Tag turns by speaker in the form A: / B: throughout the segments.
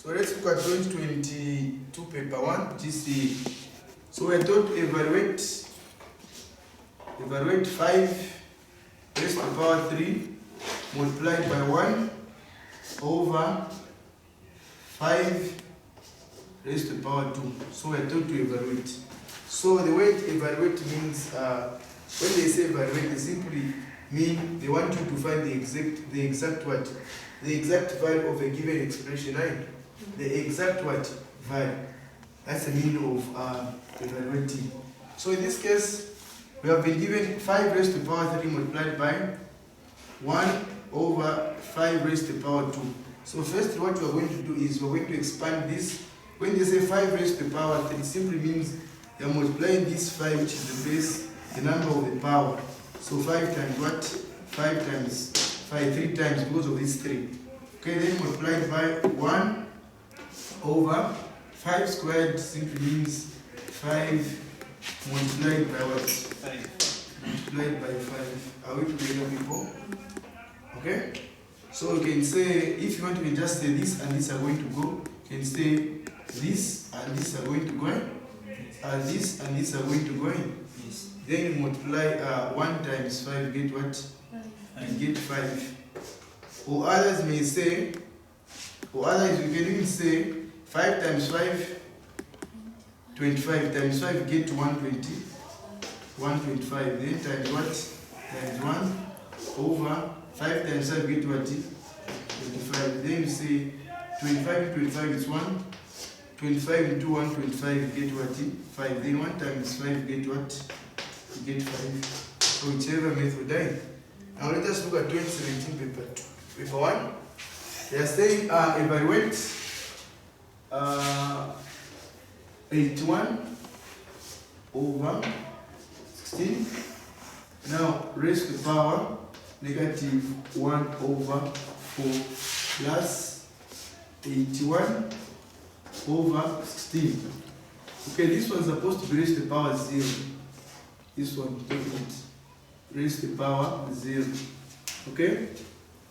A: So let's look at 2022 paper 1 GCE. So we're told to evaluate 5 raised to the power 3 multiplied by 1 over 5 raised to the power 2. So we're told to evaluate. So the way to evaluate means when they say evaluate, they simply mean they want you to find the exact what? The exact value of a given expression, right? The exact what? Value. That's the meaning of evaluating. So in this case, we have been given 5 raised to the power 3 multiplied by 1 over 5 raised to the power 2. So first what we are going to do is we are going to expand this. When they say 5 raised to the power 3, it simply means you are multiplying this 5, which is the base, the number of the power. So 5 times what? 5 times 5, 3 times because of this 3. Okay, then multiplied by 1 over 5 squared simply means 5 multiplied by what? 5. Multiplied by 5. Are we together, people? Okay? So you can say, if you want to just say this and this are going to go, you can say this and this are going to go in, and this and this are going to go in. Yes. Then you multiply 1 times 5, get what? And get 5. Or others may say, or others you can even say 5 times 5, 25 times 5, get 120, 125. Then times what? Times 1 over 5 times 5, get what? 25. Then you say 25 into 25 is 1. 25 into 125, get what? 5. Then 1 times 5, get what? You get 5. So whichever method I. Now let us look at 2017 paper 2. Paper 1. They are saying evaluate 81 over 16. Now raise to the power negative 1 over 4 plus 81 over 16. Okay, this one's supposed to be raised to the power 0. This one, take it. Raised to the power 0. Okay?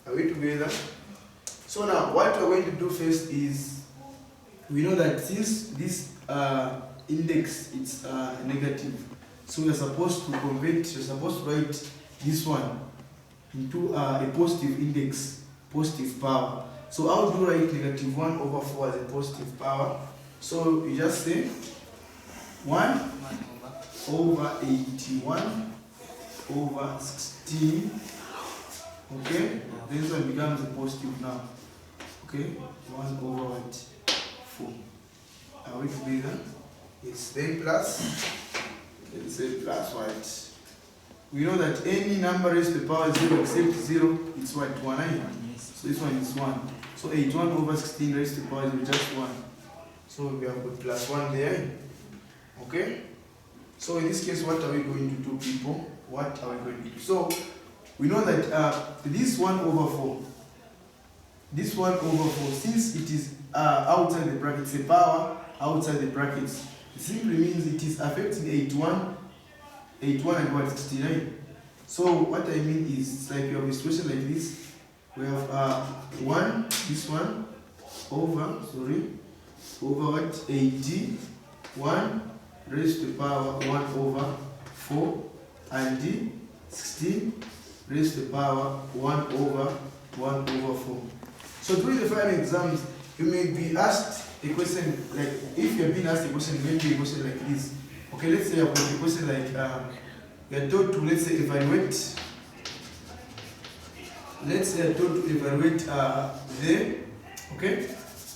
A: Are we together? So now, what we're going to do first is, we know that since this index is negative, so we're supposed to convert, we're supposed to write this one into a positive index, positive power. So how do you write negative 1 over 4 as a positive power? So you just say 1 over 81 over 16. Okay? This one becomes a positive now. Okay? 1 over what? 4. Are we together? It's then plus. Let's say plus what? We know that any number raised to the power 0 except 0, it's what? 1, right? Yes. So this one is 1. So 81 over 16 raised to the power 0, just 1. So we have got plus 1 there. Okay? So in this case, what are we going to do, people? What are we going to do? So we know that this 1 over 4, this 1 over 4, since it is outside the brackets, a power outside the brackets, it simply means it is affecting 81 and what? 69. So what I mean is, it's like you have a situation like this. We have 1, this one, over what? 81 raised to the power 1 over 4, and 16 raised to the power 1 over 4. So during the final exams, you may be asked a question like, if you have been asked a question, maybe a question like this. Okay, let's say I've got a question like, we are told to, let's say, evaluate. Let's say I'm told to evaluate the, okay,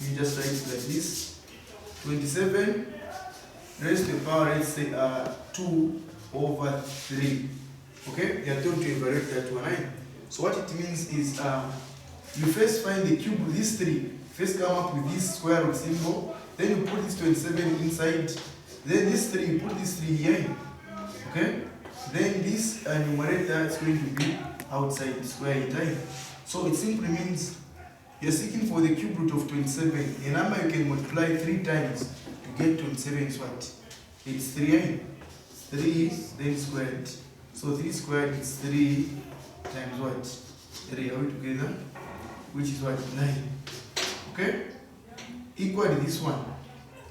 A: you just write it like this. 27 raised to the power, let's say, 2 over 3. Okay, you are told to evaluate that one, right? So what it means is, you first find the cube with these 3. First come up with this square root symbol, then you put this 27 inside, then this 3, you put this 3 here, okay? Then this numerator is going to be outside the square in time. So it simply means you're seeking for the cube root of 27, a number you can multiply 3 times to get 27 is what? It's 3, 3 then squared. So 3 squared is 3 times what? 3, are we together? Which is what? 9. Okay? equal to this one,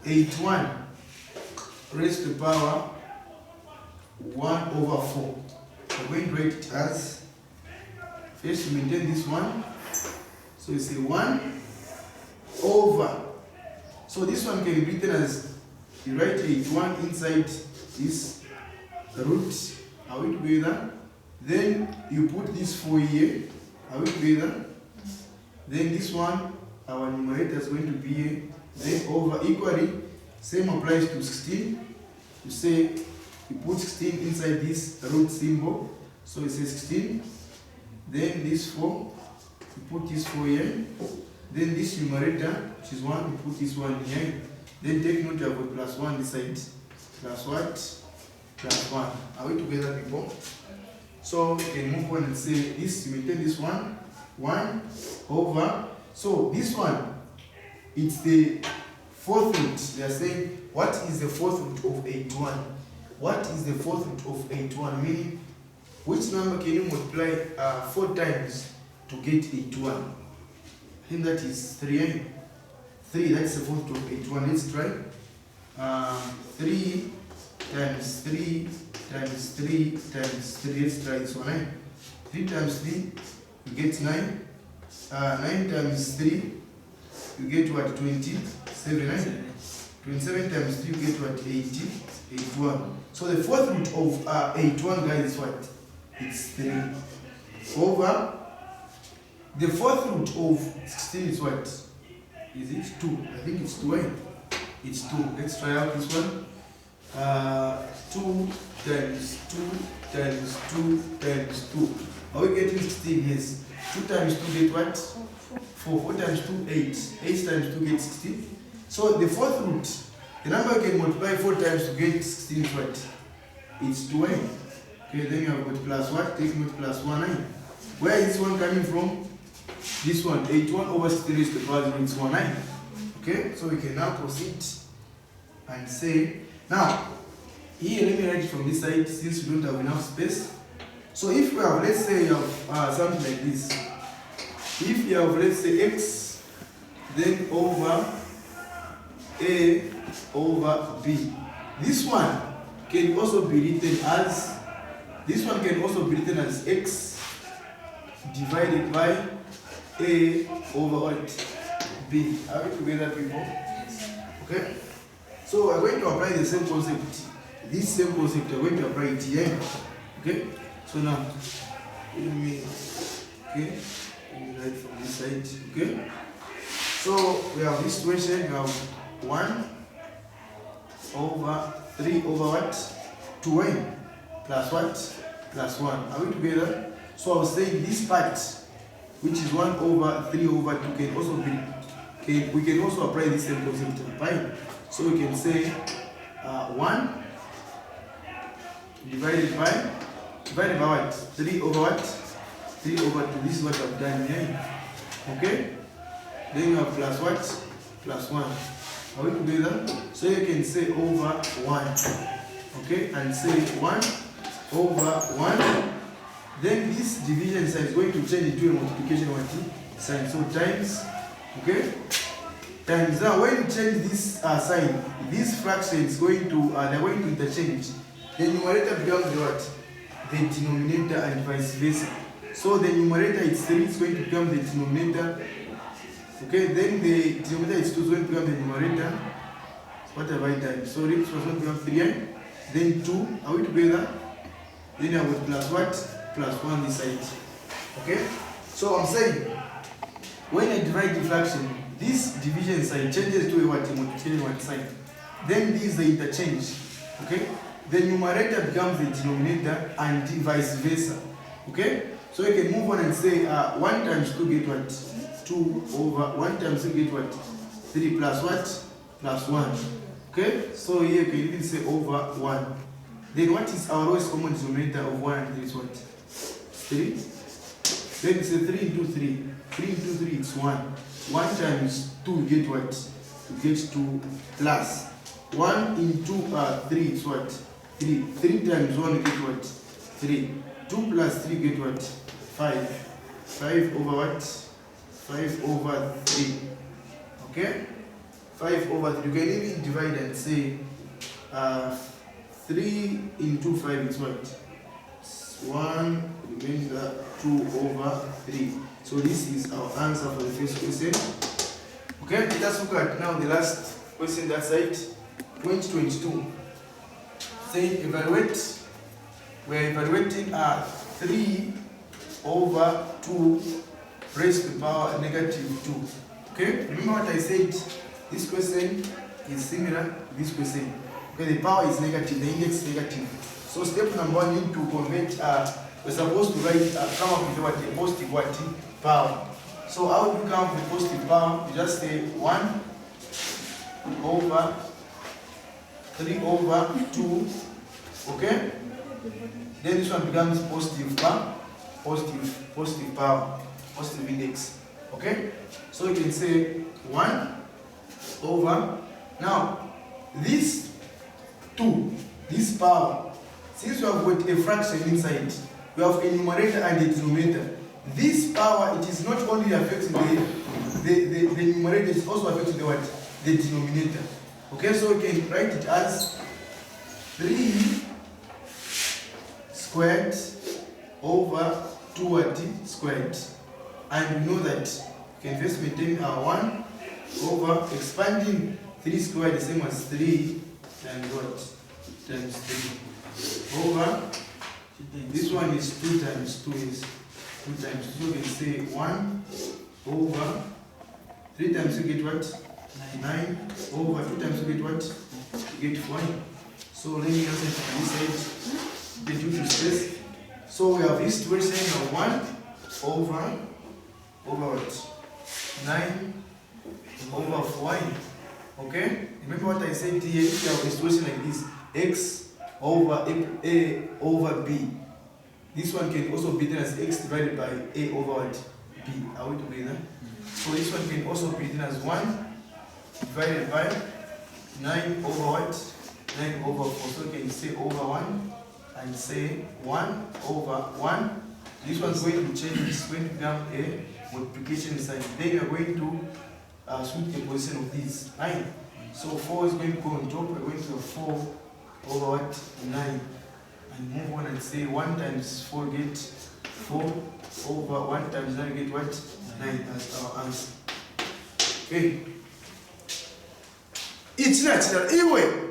A: 81 raised to the power 1 over 4. We're going to write it as, first maintain this one, so you say 1 over, so this one can be written as, you write 81 inside this root, are we together? Then you put this 4 here, are we together? Then this one, our numerator is going to be here, then over equally, same applies to 16, you say, you put 16 inside this root symbol, so it says 16, then this 4, you put this 4 here, then this numerator, which is 1, you put this 1 here, then take note of a plus 1 this side, plus what? Plus 1. Are we together, people? So we can move on and say this, you maintain this one, 1 over, so this one, it's the fourth root. They are saying, what is the fourth root of 81? What is the fourth root of 81? Meaning, which number can you multiply 4 times to get 81? I think that is 3. 3, that's the fourth root of 81. Let's try. 3 times 3 times 3 times 3. Let's try this one. 3 times 3, you get 9. 9 times 3, you get what? 27. 27 times 3, you get what? 81. So the fourth root of 81, guys, is what? It's 3. Over the fourth root of 16 is what? Is it 2? I think it's 2. It's 2. Let's try out this one. 2 times 2 times 2 times 2. Are we getting 16? Yes. 2 times 2 get what? 4. 4 times 2, 8. 8 times 2 get 16. So the fourth root, the number you can multiply 4 times to get 16 is what? It's 2. Okay, then you have got plus what? Take note plus 1. Where is this one coming from? This one, 81 over 16 is the power 0, it's 1. Okay, so we can now proceed and say, now, here let me write it from this side since we don't have enough space. So if we have, let's say you have something like this. If you have, let's say, x, then over a over b. This one can also be written as, x divided by a over what? B. Are we together, people? Okay? So we're going to apply the same concept. This same concept, we're going to apply it here. Okay? So now, let me write from this side. Okay? So we have this situation, we have 1 over 3 over what? 2n plus what? Plus 1. Are we together? So I was saying this part, which is 1 over 3 over 2, can also be, we can also apply this same concept. Right? So we can say 1 divided by what? 3 over what? 3 over 2. This is what I've done here. Okay? Then you have plus what? Plus 1. Are we together? So you can say over 1. Okay? And say 1 over 1. Then this division sign is going to change into a multiplication sign. So times, okay? Times. Now when you change this sign, this fraction is going to, they're going to interchange. The numerator becomes the what? The denominator and vice versa. So the numerator is 3, it's going to become the denominator. Okay, then the denominator is 2, it's going to become the numerator. What have I done? So this was going to become 3, then 2. Are we together? Then I have plus what? Plus 1 this side. Okay? So I'm saying, when I divide the fraction, this division sign changes to a what? A multiplication sign. Then this is the interchange. Okay? The numerator becomes the denominator and vice versa. Okay? So you can move on and say 1 times 2 get what? 2 over 1 times 2 get what? 3 plus what? Plus 1. Okay? So here you can even say over 1. Then what is our lowest common denominator of 1 and 3 is what? 3. Then it's a 3 into 3. 3 into 3 it's 1. 1 times 2 you get what? You get 2 plus 1 into 3 it's what? 3. 3 times 1 you get what? 3. 2 plus 3 get what? 5. 5 over what? 5 over 3. Okay? 5 over 3. You can even divide and say 3 into 5 is what? 1 remainder 2 over 3. So this is our answer for the first question. Okay, let us look at now the last question that side. 2022. Saying evaluate. We are evaluating 3 over 2 raised to the power negative 2. Okay, remember what I said? This question is similar to this question. Okay, the power is negative, the index is negative. So step number 1, you need to convert, we're supposed to write, come up with what? A positive what? Power. So how do you come up with positive power? You just say 1 over 3 over 2, okay? Then this one becomes positive power, positive power, positive index, okay? So you can say 1 over, now this 2, this power, since we have got a fraction inside, we have a numerator and a denominator. This power, it is not only affecting the numerator, it is also affecting the what? The denominator. Okay, so we can write it as 3 squared over 2 squared. And we know that we can first maintain our 1 over expanding 3 squared the same as 3 times what? Times 3 over this one is 2 times 2 is 2 times 2. So we can say 1 over 3 times you get what? 9 over 2 times you get what? You get 1. So let me answer to this side. Get you to space. So we have this situation of 1 over what? 9 over 1. Okay? Remember what I said here, if you have a situation like this, x over a over b. This one can also be written as x divided by a over what? B. Are we together? So this one can also be written as 1 divided by 9 over what? 9 over 4. So you can say over 1 and say 1 over 1. This one's going to change, it's going to become a multiplication sign. Then you are going to switch the position of this 9. So 4 is going to go on top, we're going to have 4 over what? 9. And move on and say 1 times 4 get 4 over 1 times 9 get what? 9. That's our answer. Okay. It's natural. Anyway,